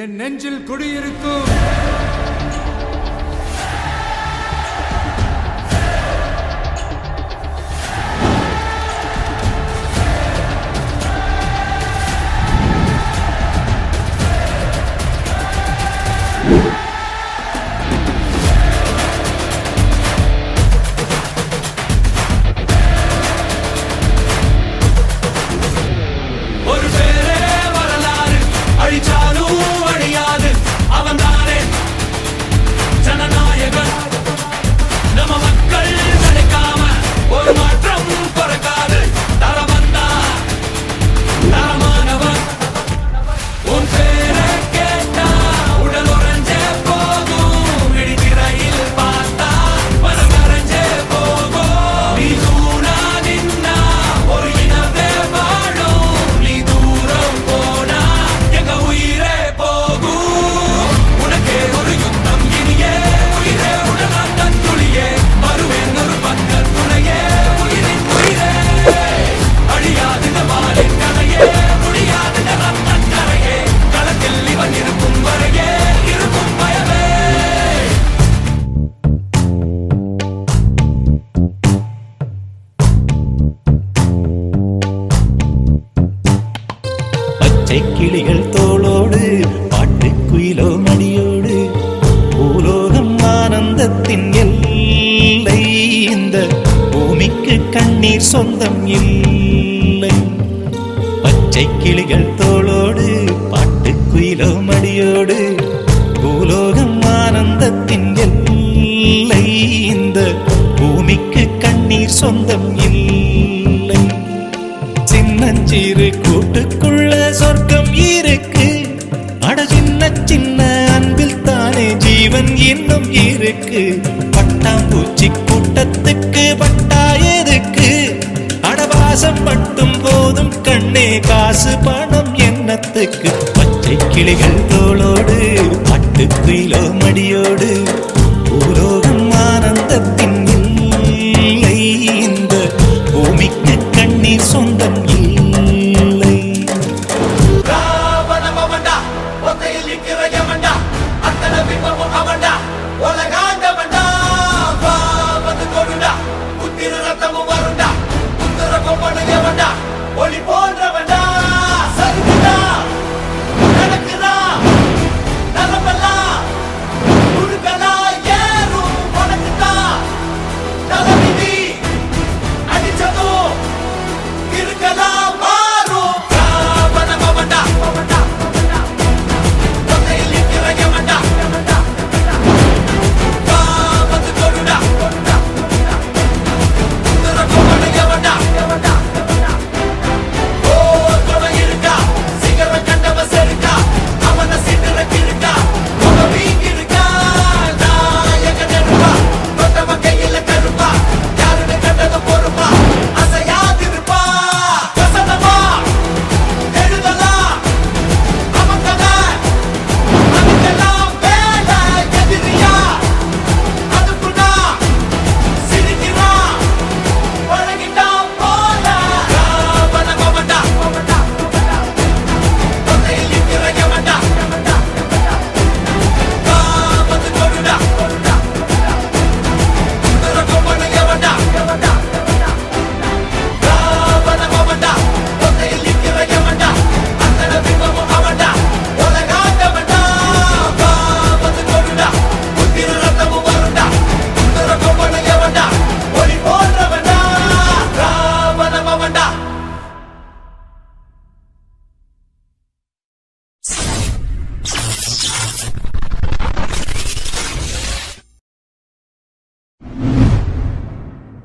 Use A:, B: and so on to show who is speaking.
A: என் நெஞ்சில் குடியிருக்கும்.
B: கிளிகள் தோளோடு பாட்டுக்குயிலோ மடியோடு பூலோகம் ஆனந்தத்தின் எல்லை. இந்த பூமிக்கு கண்ணீர் சொந்தம் இல்லை. பச்சை கிளிகள் தோளோடு பாட்டுக்குயிலோ மடியோடு பூலோகம் ஆனந்தத்தின் எல்லை. இந்த பூமிக்கு கண்ணீர் சொந்தம் இல்லை. சின்னஞ்சிறு கூட்டுக்குள்ள சொர்க்கம் இருக்கு. அட சின்ன சின்ன அன்பில் தானே ஜீவன் இன்னும் இருக்கு. பட்டாம்பூச்சி கூட்டத்துக்கு பட்டா எதுக்கு? அடவாசம் மட்டும் போதும் கண்ணே, காசு பணம் என்னத்துக்கு? பச்சை கிளிகள் தோளோடு பாட்டுக்குயிலோ மடியோடு பூலோகம் ஆனந்தத்தின்